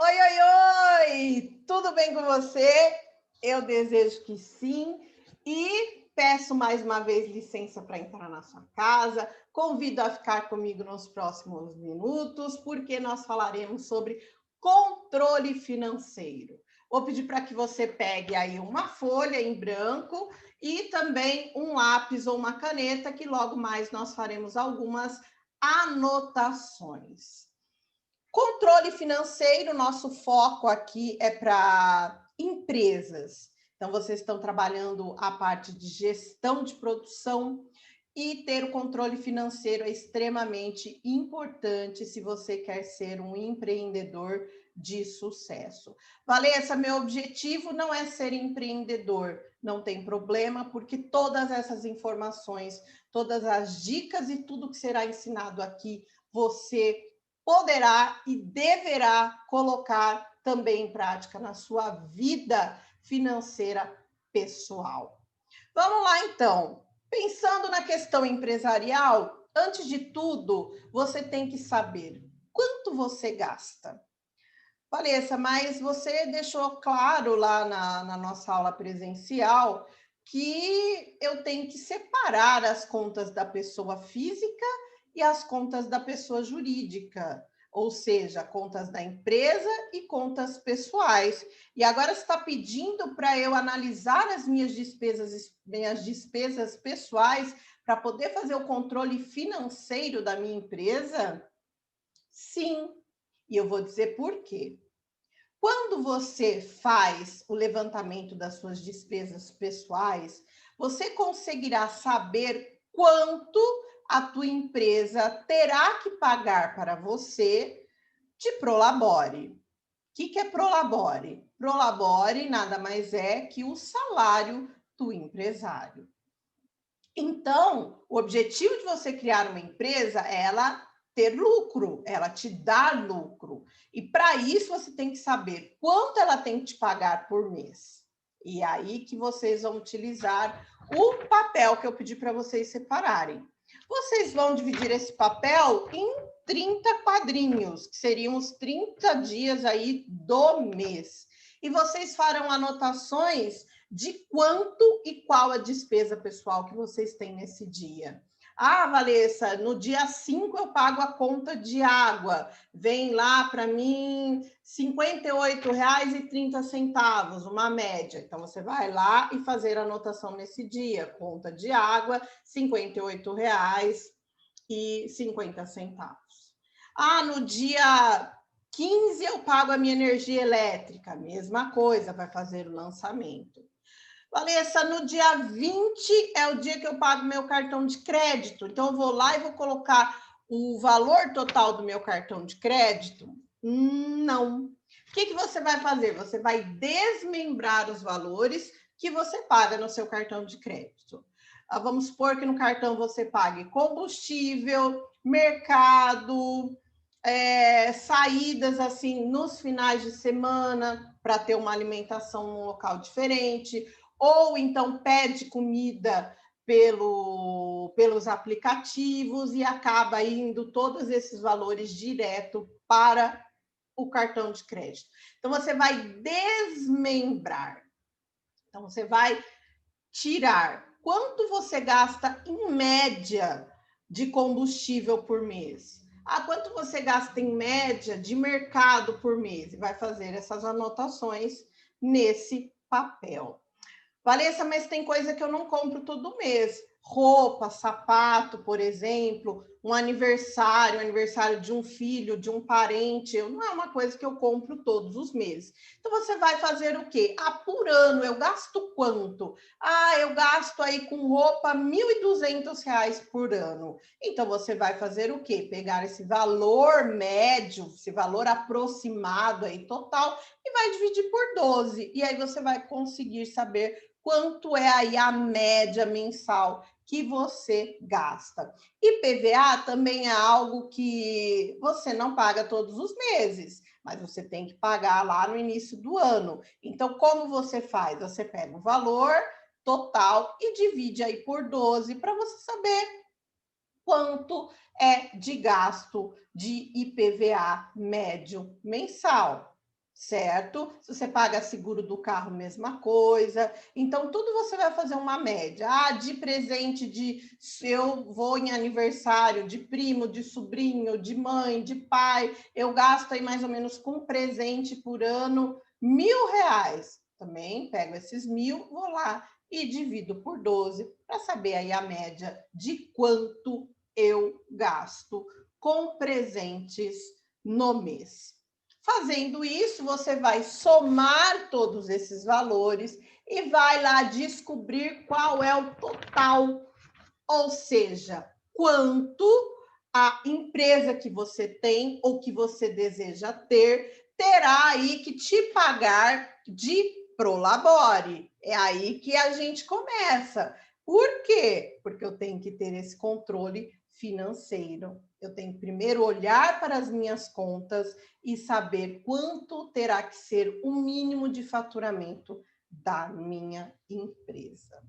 Oi, oi, oi! Tudo bem com você? Eu desejo que sim. E peço mais uma vez licença para entrar na sua casa. Convido a ficar comigo nos próximos minutos, porque nós falaremos sobre controle financeiro. Vou pedir para que você pegue aí uma folha em branco e também um lápis ou uma caneta, que logo mais nós faremos algumas anotações. Controle financeiro, nosso foco aqui é para empresas. Então, vocês estão trabalhando a parte de gestão de produção e ter o controle financeiro é extremamente importante se você quer ser um empreendedor de sucesso. Valessa, meu objetivo não é ser empreendedor, não tem problema, porque todas essas informações, todas as dicas e tudo que será ensinado aqui, você poderá e deverá colocar também em prática na sua vida financeira pessoal. Vamos lá, então. Pensando na questão empresarial, antes de tudo, você tem que saber quanto você gasta. Vanessa, mas você deixou claro lá na nossa aula presencial que eu tenho que separar as contas da pessoa física e as contas da pessoa jurídica, ou seja, contas da empresa e contas pessoais. E agora você está pedindo para eu analisar as minhas despesas pessoais para poder fazer o controle financeiro da minha empresa? Sim, e eu vou dizer por quê. Quando você faz o levantamento das suas despesas pessoais, você conseguirá saber quanto a tua empresa terá que pagar para você de prolabore. O que é prolabore? Prolabore nada mais é que o salário do empresário. Então, o objetivo de você criar uma empresa é ela ter lucro, ela te dar lucro. E para isso você tem que saber quanto ela tem que te pagar por mês. E aí que vocês vão utilizar o papel que eu pedi para vocês separarem. Vocês vão dividir esse papel em 30 quadrinhos, que seriam os 30 dias aí do mês. E vocês farão anotações de quanto e qual a despesa pessoal que vocês têm nesse dia. Ah, Valessa, no dia 5 eu pago a conta de água. Vem lá para mim R$ 58,30, uma média. Então, você vai lá e fazer a anotação nesse dia. Conta de água, R$ 58,50. Ah, no dia 15 eu pago a minha energia elétrica. Mesma coisa, vai fazer o lançamento. Valessa, no dia 20 é o dia que eu pago meu cartão de crédito. Então, eu vou lá e vou colocar o valor total do meu cartão de crédito? Não. O que você vai fazer? Você vai desmembrar os valores que você paga no seu cartão de crédito. Vamos supor que no cartão você pague combustível, mercado, saídas assim nos finais de semana para ter uma alimentação num local diferente, ou então pede comida pelos aplicativos e acaba indo todos esses valores direto para o cartão de crédito. Então, você vai desmembrar. Então, você vai tirar quanto você gasta em média de combustível por mês. Ah, quanto você gasta em média de mercado por mês? E vai fazer essas anotações nesse papel. Valessa, mas tem coisa que eu não compro todo mês. Roupa, sapato, por exemplo, um aniversário de um filho, de um parente, não é uma coisa que eu compro todos os meses. Então, você vai fazer o quê? Ah, por ano, eu gasto quanto? Ah, eu gasto aí com roupa R$ 1.200 por ano. Então, você vai fazer o quê? Pegar esse valor médio, esse valor aproximado aí total, e vai dividir por 12. E aí você vai conseguir saber quanto é aí a média mensal que você gasta. IPVA também é algo que você não paga todos os meses, mas você tem que pagar lá no início do ano. Então, como você faz? Você pega o valor total e divide aí por 12 para você saber quanto é de gasto de IPVA médio mensal. certo? Se você paga seguro do carro, mesma coisa. Então, tudo você vai fazer uma média. Ah, de presente, se eu vou em aniversário de primo, de sobrinho, de mãe, de pai, eu gasto aí mais ou menos com presente por ano R$ 1.000. Também pego esses 1.000, vou lá e divido por 12 para saber aí a média de quanto eu gasto com presentes no mês. Fazendo isso, você vai somar todos esses valores e vai lá descobrir qual é o total, ou seja, quanto a empresa que você tem ou que você deseja ter terá aí que te pagar de prolabore. É aí que a gente começa. Por quê? Porque eu tenho que ter esse controle financeiro. Eu tenho que primeiro olhar para as minhas contas e saber quanto terá que ser o mínimo de faturamento da minha empresa.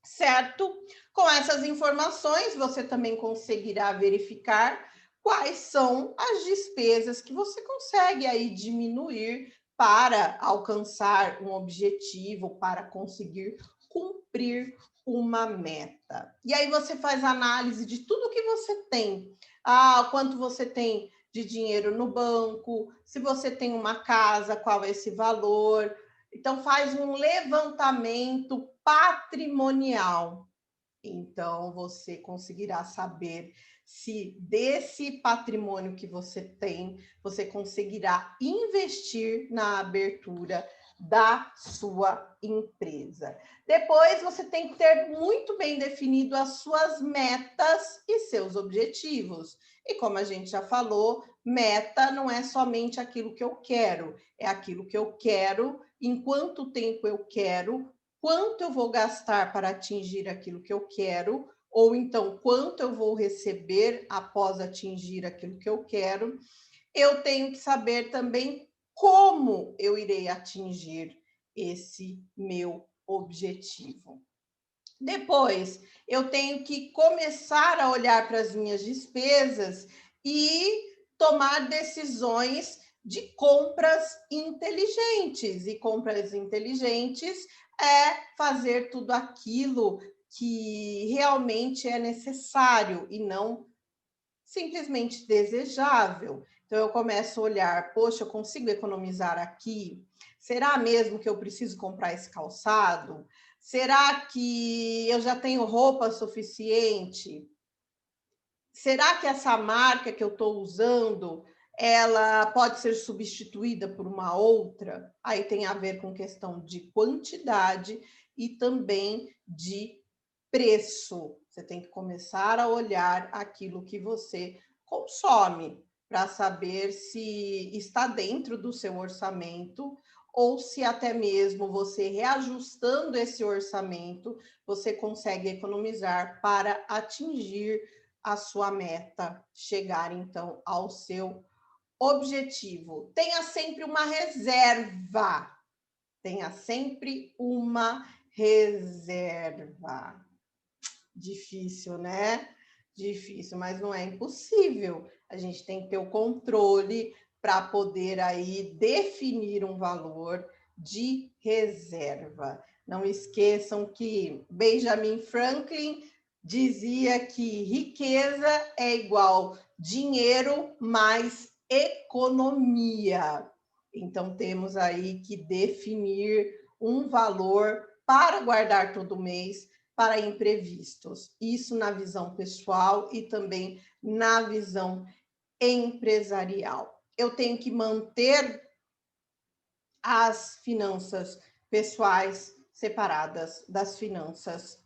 Certo? Com essas informações, você também conseguirá verificar quais são as despesas que você consegue aí diminuir para alcançar um objetivo, para conseguir cumprir uma meta. E aí você faz análise de tudo que você tem. Ah, quanto você tem de dinheiro no banco, se você tem uma casa, qual é esse valor. Então, faz um levantamento patrimonial. Então, você conseguirá saber se desse patrimônio que você tem, você conseguirá investir na abertura da sua empresa. Depois, você tem que ter muito bem definido as suas metas e seus objetivos. E como a gente já falou, meta não é somente aquilo que eu quero, é aquilo que eu quero, em quanto tempo eu quero, quanto eu vou gastar para atingir aquilo que eu quero, ou então quanto eu vou receber após atingir aquilo que eu quero. Eu tenho que saber também como eu irei atingir esse meu objetivo. Depois, eu tenho que começar a olhar para as minhas despesas e tomar decisões de compras inteligentes. E compras inteligentes é fazer tudo aquilo que realmente é necessário e não simplesmente desejável. Então, eu começo a olhar, poxa, eu consigo economizar aqui? Será mesmo que eu preciso comprar esse calçado? Será que eu já tenho roupa suficiente? Será que essa marca que eu estou usando, ela pode ser substituída por uma outra? Aí tem a ver com questão de quantidade e também de preço. Você tem que começar a olhar aquilo que você consome para saber se está dentro do seu orçamento ou se até mesmo você reajustando esse orçamento, você consegue economizar para atingir a sua meta, chegar então ao seu objetivo. Tenha sempre uma reserva. Tenha sempre uma reserva. Difícil, né? Difícil, mas não é impossível. A gente tem que ter o controle para poder aí definir um valor de reserva. Não esqueçam que Benjamin Franklin dizia que riqueza é igual dinheiro mais economia. Então temos aí que definir um valor para guardar todo mês para imprevistos. Isso na visão pessoal e também na visão empresarial. Eu tenho que manter as finanças pessoais separadas das finanças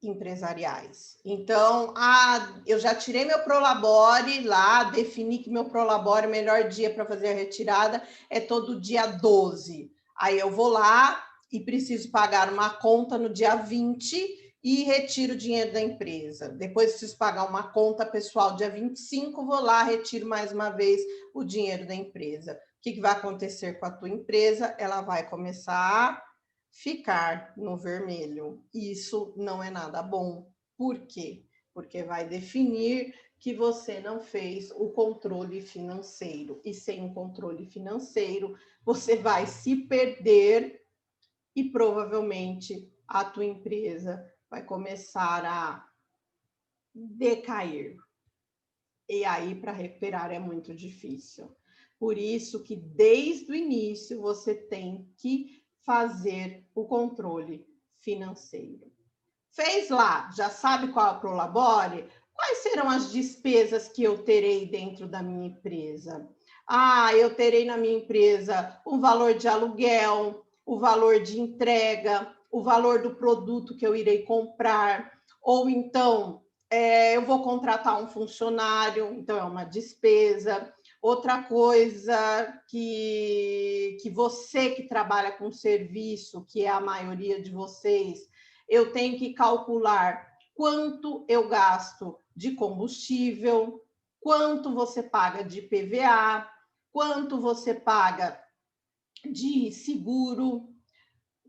empresariais. Então, eu já tirei meu Prolabore lá, defini que meu Prolabore, o melhor dia para fazer a retirada é todo dia 12. Aí eu vou lá e preciso pagar uma conta no dia 20 e retiro o dinheiro da empresa. Depois preciso pagar uma conta pessoal dia 25, vou lá, retiro mais uma vez o dinheiro da empresa. O que vai acontecer com a tua empresa? Ela vai começar a ficar no vermelho. Isso não é nada bom. Por quê? Porque vai definir que você não fez o controle financeiro. E sem o controle financeiro, você vai se perder e provavelmente a tua empresa vai começar a decair. E aí, para recuperar é muito difícil. Por isso que, desde o início, você tem que fazer o controle financeiro. Fez lá, já sabe qual é o Prolabore? Quais serão as despesas que eu terei dentro da minha empresa? Eu terei na minha empresa o valor de aluguel, o valor de entrega, o valor do produto que eu irei comprar, ou então eu vou contratar um funcionário, então é uma despesa. Outra coisa que você que trabalha com serviço, que é a maioria de vocês, eu tenho que calcular quanto eu gasto de combustível, quanto você paga de PVA, quanto você paga de seguro,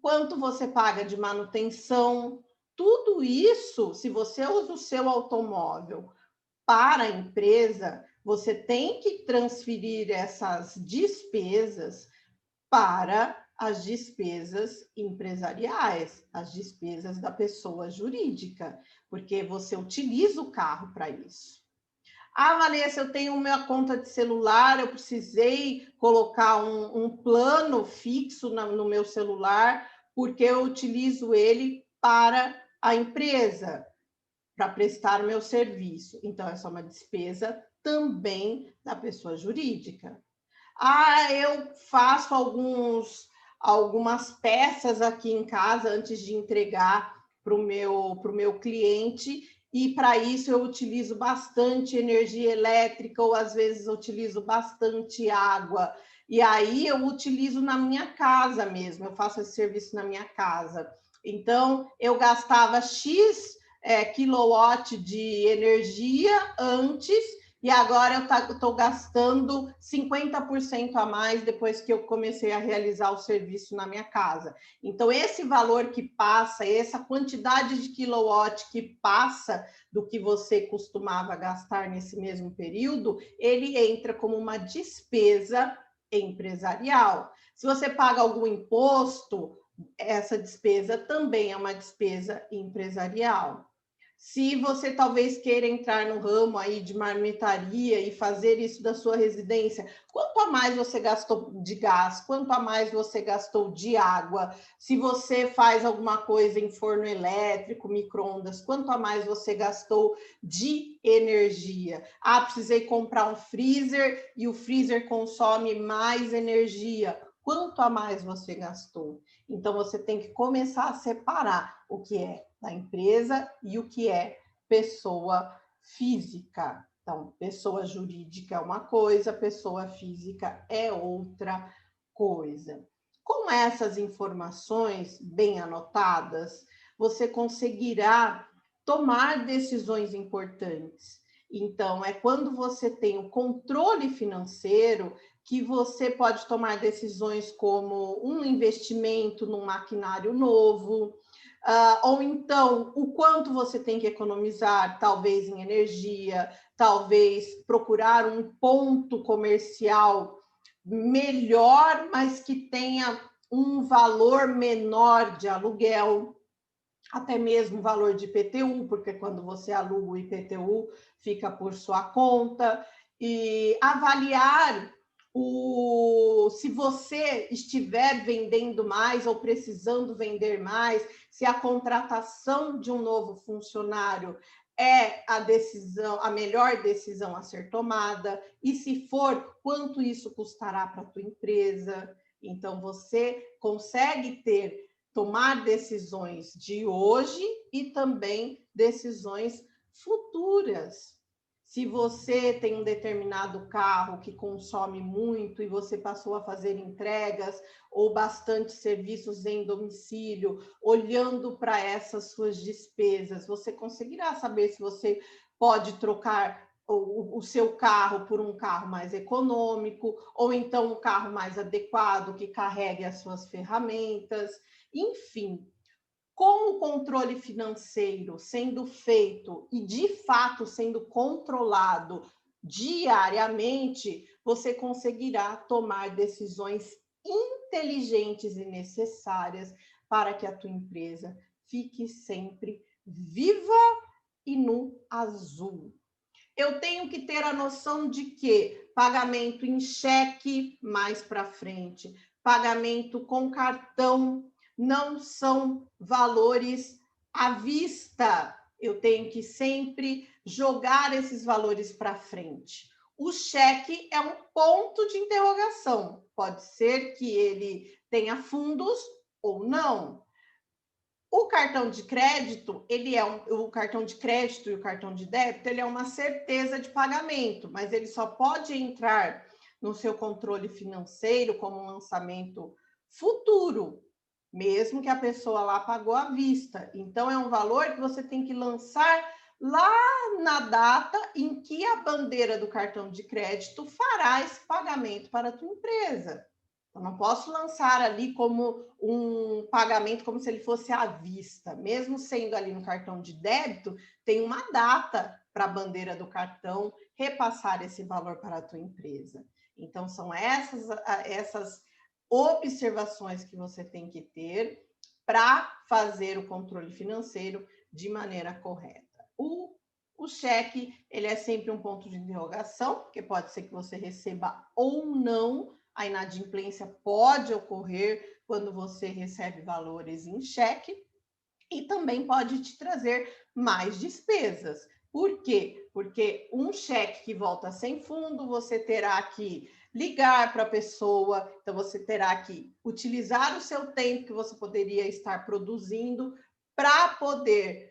quanto você paga de manutenção. Tudo isso, se você usa o seu automóvel para a empresa, você tem que transferir essas despesas para as despesas empresariais, as despesas da pessoa jurídica, porque você utiliza o carro para isso. Vanessa, eu tenho minha conta de celular, eu precisei colocar um plano fixo no meu celular, porque eu utilizo ele para a empresa, para prestar o meu serviço. Então, essa é uma despesa também da pessoa jurídica. Eu faço algumas peças aqui em casa antes de entregar para o meu cliente, e para isso eu utilizo bastante energia elétrica, ou às vezes eu utilizo bastante água. E aí eu utilizo na minha casa mesmo, eu faço esse serviço na minha casa. Então, eu gastava X quilowatt de energia antes, e agora eu estou gastando 50% a mais depois que eu comecei a realizar o serviço na minha casa. Então, esse valor que passa, essa quantidade de quilowatt que passa do que você costumava gastar nesse mesmo período, ele entra como uma despesa empresarial. Se você paga algum imposto, essa despesa também é uma despesa empresarial. Se você talvez queira entrar no ramo aí de marmitaria e fazer isso da sua residência, quanto a mais você gastou de gás, quanto a mais você gastou de água, se você faz alguma coisa em forno elétrico, micro-ondas, quanto a mais você gastou de energia. Precisei comprar um freezer e o freezer consome mais energia. Quanto a mais você gastou? Então, você tem que começar a separar o que é da empresa e o que é pessoa física. Então, pessoa jurídica é uma coisa, pessoa física é outra coisa. Com essas informações bem anotadas, você conseguirá tomar decisões importantes. Então, é quando você tem o controle financeiro que você pode tomar decisões como um investimento num maquinário novo, ou então o quanto você tem que economizar, talvez em energia, talvez procurar um ponto comercial melhor, mas que tenha um valor menor de aluguel, até mesmo valor de IPTU, porque quando você aluga o IPTU fica por sua conta, e avaliar se você estiver vendendo mais ou precisando vender mais, se a contratação de um novo funcionário é a melhor decisão a ser tomada, e se for, quanto isso custará para a tua empresa. Então, você consegue tomar decisões de hoje e também decisões futuras. Se você tem um determinado carro que consome muito e você passou a fazer entregas ou bastante serviços em domicílio, olhando para essas suas despesas, você conseguirá saber se você pode trocar o seu carro por um carro mais econômico, ou então um carro mais adequado que carregue as suas ferramentas. Enfim, Com o controle financeiro sendo feito e, de fato, sendo controlado diariamente, você conseguirá tomar decisões inteligentes e necessárias para que a tua empresa fique sempre viva e no azul. Eu tenho que ter a noção de que pagamento em cheque mais para frente, pagamento com cartão não são valores à vista. Eu tenho que sempre jogar esses valores para frente. O cheque é um ponto de interrogação. Pode ser que ele tenha fundos ou não. O cartão de crédito, o cartão de crédito e o cartão de débito, ele é uma certeza de pagamento, mas ele só pode entrar no seu controle financeiro como um lançamento futuro, mesmo que a pessoa lá pagou à vista. Então, é um valor que você tem que lançar lá na data em que a bandeira do cartão de crédito fará esse pagamento para a tua empresa. Eu não posso lançar ali como um pagamento como se ele fosse à vista. Mesmo sendo ali no cartão de débito, tem uma data para a bandeira do cartão repassar esse valor para a tua empresa. Então, são essas observações que você tem que ter para fazer o controle financeiro de maneira correta. O cheque, ele é sempre um ponto de interrogação, porque pode ser que você receba ou não. A inadimplência pode ocorrer quando você recebe valores em cheque e também pode te trazer mais despesas. Por quê? Porque um cheque que volta sem fundo, você terá que ligar para a pessoa, então você terá que utilizar o seu tempo que você poderia estar produzindo para poder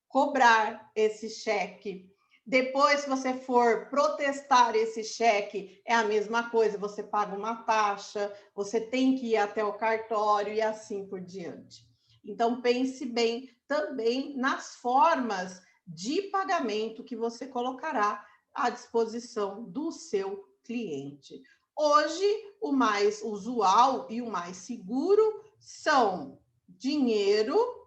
cobrar esse cheque. Depois, se você for protestar esse cheque, é a mesma coisa, você paga uma taxa, você tem que ir até o cartório e assim por diante. Então, pense bem também nas formas de pagamento que você colocará à disposição do seu cliente. Hoje, o mais usual e o mais seguro são dinheiro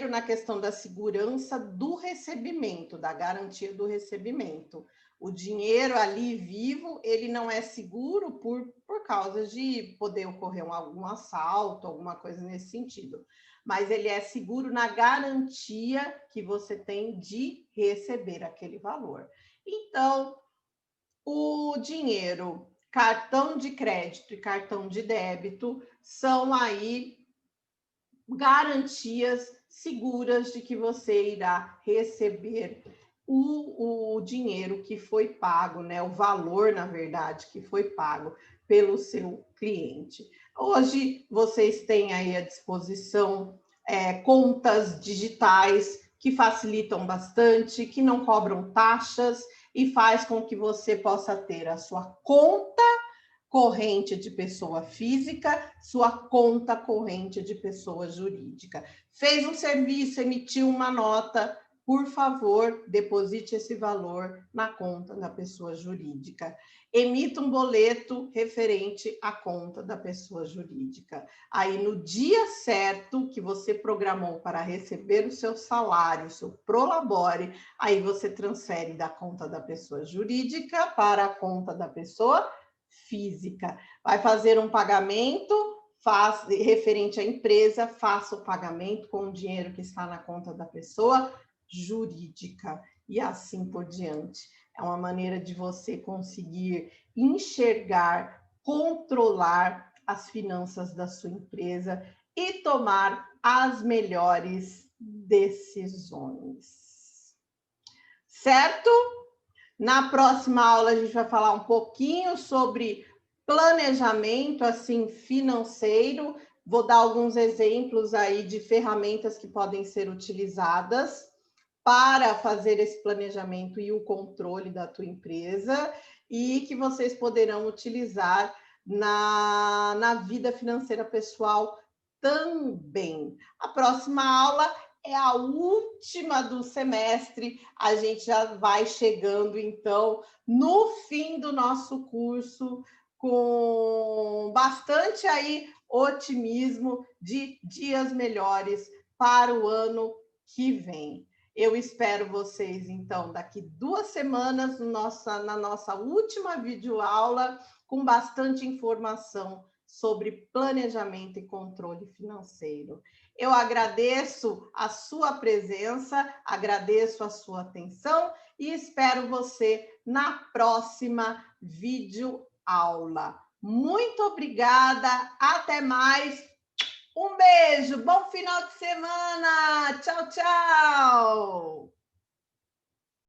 na questão da segurança do recebimento, da garantia do recebimento. O dinheiro ali vivo, ele não é seguro por causa de poder ocorrer algum assalto, alguma coisa nesse sentido. Mas ele é seguro na garantia que você tem de receber aquele valor. Então, o dinheiro, cartão de crédito e cartão de débito são aí garantias seguras de que você irá receber o dinheiro que foi pago, né? O valor, na verdade, que foi pago pelo seu cliente. Hoje, vocês têm aí à disposição contas digitais que facilitam bastante, que não cobram taxas e faz com que você possa ter a sua conta corrente de pessoa física, sua conta corrente de pessoa jurídica. Fez um serviço, emitiu uma nota, por favor, deposite esse valor na conta da pessoa jurídica. Emita um boleto referente à conta da pessoa jurídica. Aí, no dia certo que você programou para receber o seu salário, o seu prolabore, aí você transfere da conta da pessoa jurídica para a conta da pessoa física. Vai fazer um pagamento referente à empresa, faça o pagamento com o dinheiro que está na conta da pessoa jurídica e assim por diante. É uma maneira de você conseguir enxergar, controlar as finanças da sua empresa e tomar as melhores decisões. Certo? Na próxima aula, a gente vai falar um pouquinho sobre planejamento assim financeiro. Vou dar alguns exemplos aí de ferramentas que podem ser utilizadas para fazer esse planejamento e o controle da tua empresa e que vocês poderão utilizar na vida financeira pessoal também. A próxima aula é a última do semestre, a gente já vai chegando, então, no fim do nosso curso, com bastante aí otimismo de dias melhores para o ano que vem. Eu espero vocês, então, daqui 2 semanas na nossa última videoaula, com bastante informação sobre planejamento e controle financeiro. Eu agradeço a sua presença, agradeço a sua atenção e espero você na próxima videoaula. Muito obrigada, até mais. Um beijo, bom final de semana. Tchau, tchau.